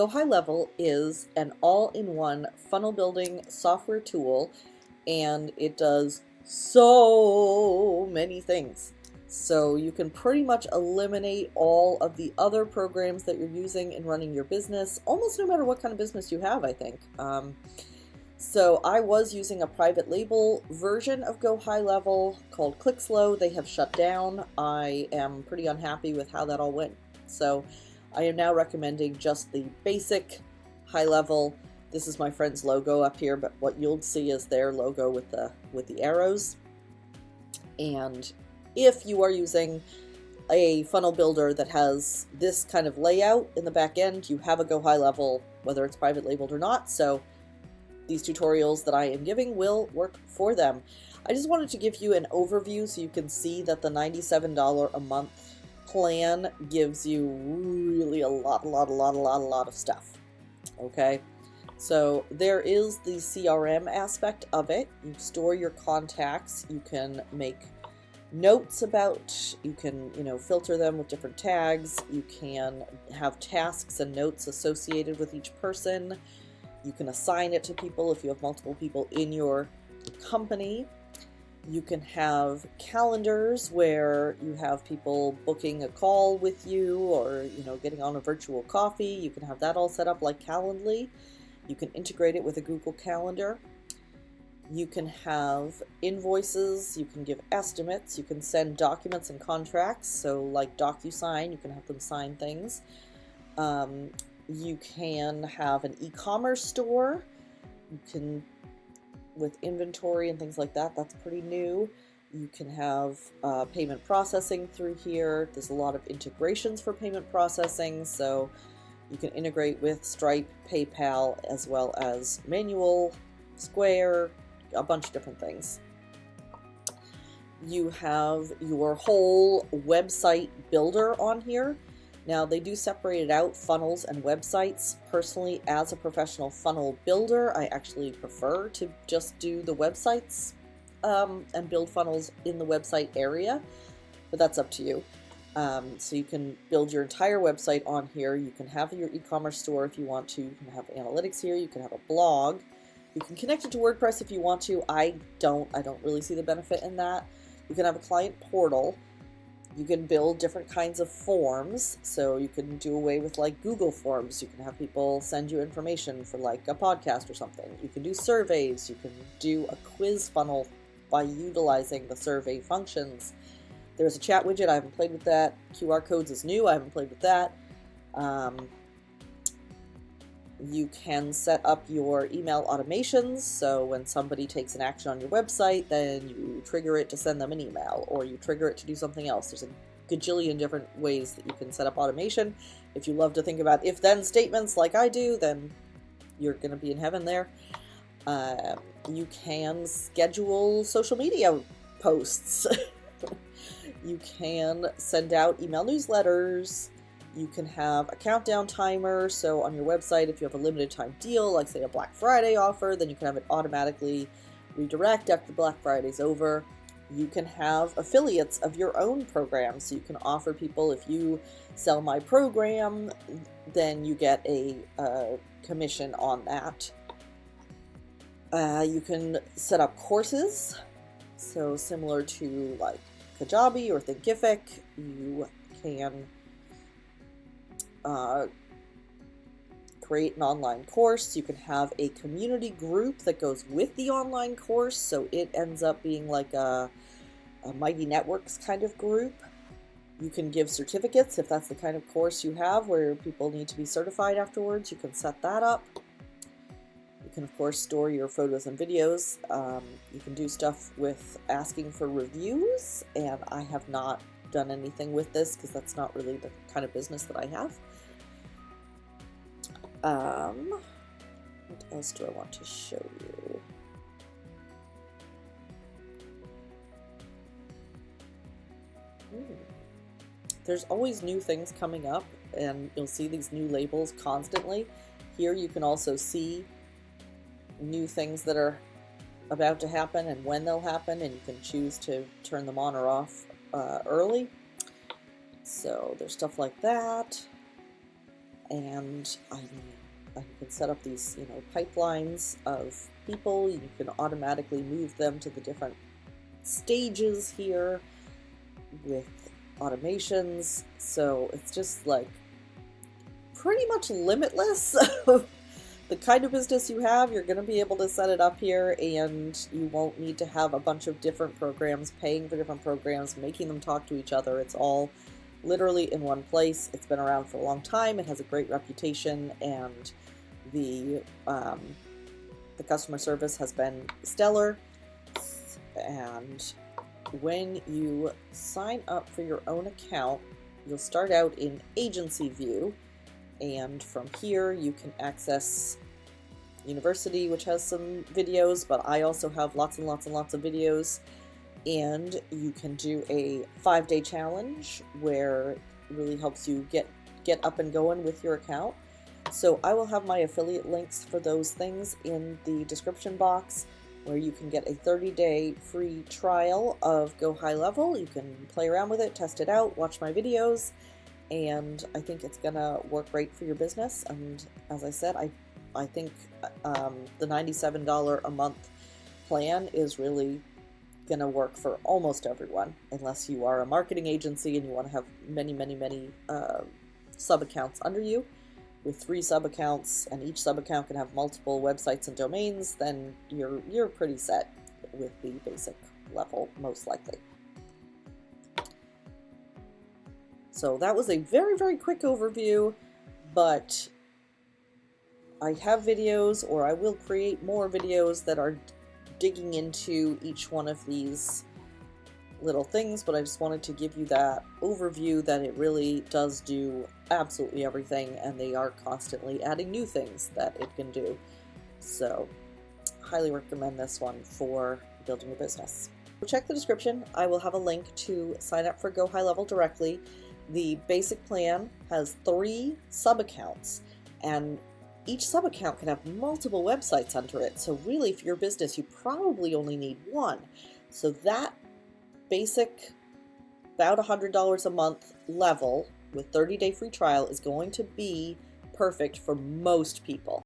Go HighLevel is an all-in-one funnel building software tool, and it does so many things. So you can pretty much eliminate all of the other programs that you're using in running your business, almost no matter what kind of business you have, I think. So I was using a private label version of Go HighLevel called ClickSlow. They have shut down. I am pretty unhappy with how that all went. So I am now recommending just the basic HighLevel. This is my friend's logo up here, but what you'll see is their logo with the arrows. And if you are using a funnel builder that has this kind of layout in the back end, you have a Go HighLevel, whether it's private labeled or not. So these tutorials that I am giving will work for them. I just wanted to give you an overview so you can see that the $97 a month plan gives you really a lot of stuff. Okay, so there is the CRM aspect of it. You store your contacts, you can make notes about, you can filter them with different tags, you can have tasks and notes associated with each person. You can assign it to people if you have multiple people in your company. You can have calendars where you have people booking a call with you, or getting on a virtual coffee. You can have that all set up like Calendly. You can integrate it with a Google Calendar. You can have invoices, you can give estimates, you can send documents and contracts, so like DocuSign, you can have them sign things. You can have an e-commerce store. You can, with inventory and things like that, that's pretty new. You can have payment processing through here. There's a lot of integrations for payment processing, so you can integrate with Stripe, PayPal, as well as Manual, Square, a bunch of different things. You have your whole website builder on here. Now, they do separate it out, funnels and websites. Personally, as a professional funnel builder, I actually prefer to just do the websites and build funnels in the website area, but that's up to you. So you can build your entire website on here. You can have your e-commerce store if you want to. You can have analytics here. You can have a blog. You can connect it to WordPress if you want to. I don't really see the benefit in that. You can have a client portal. You can build different kinds of forms, so you can do away with like Google Forms. You can have people send you information for like a podcast or something. You can do surveys. You can do a quiz funnel by utilizing the survey functions. There's a chat widget. I haven't played with that. QR codes is new. I haven't played with that. You can set up your email automations, so when somebody takes an action on your website, then you trigger it to send them an email, or you trigger it to do something else. There's a gajillion different ways that you can set up automation. If you love to think about if-then statements like I do, then you're going to be in heaven there. You can schedule social media posts. You can send out email newsletters. You can have a countdown timer, so on your website, if you have a limited time deal, like say a Black Friday offer, then you can have it automatically redirect after Black Friday's over. You can have affiliates of your own program, so you can offer people, if you sell my program, then you get a commission on that. You can set up courses, so similar to like Kajabi or Thinkific, you can create an online course. You can have a community group that goes with the online course, so it ends up being like a Mighty Networks kind of group. You can give certificates if that's the kind of course you have where people need to be certified afterwards. You can set that up. You can, of course, store your photos and videos. You can do stuff with asking for reviews, and I have not done anything with this because that's not really the kind of business that I have. What else do I want to show you? There's always new things coming up, and you'll see these new labels constantly. Here you can also see new things that are about to happen and when they'll happen, and you can choose to turn them on or off early. So there's stuff like that. and you can set up these, pipelines of people. You can automatically move them to the different stages here with automations. So it's just like pretty much limitless. The kind of business you have, you're going to be able to set it up here, and you won't need to have a bunch of different programs, paying for different programs, making them talk to each other. It's all literally in one place. It's been around for a long time. It has a great reputation, and the customer service has been stellar. And when you sign up for your own account, you'll start out in agency view. And from here, you can access University, which has some videos, but I also have lots and lots and lots of videos. And you can do a 5-day challenge where it really helps you get up and going with your account. So I will have my affiliate links for those things in the description box, where you can get a 30-day free trial of Go HighLevel. You can play around with it, test it out, watch my videos. And I think it's gonna work great for your business. And as I said, I think the $97 a month plan is really gonna work for almost everyone, unless you are a marketing agency and you want to have many sub accounts under you. With 3 sub accounts, and each sub account can have multiple websites and domains, then you're pretty set with the basic level, most likely. So that was a very, very quick overview, but I have videos, or I will create more videos that are digging into each one of these little things, but I just wanted to give you that overview that it really does do absolutely everything, and they are constantly adding new things that it can do. So highly recommend this one for building your business. So check the description. I will have a link to sign up for Go HighLevel directly. The basic plan has 3 sub-accounts, and each sub-account can have multiple websites under it. So really, for your business, you probably only need 1. So that basic, about $100 a month level with 30-day free trial is going to be perfect for most people.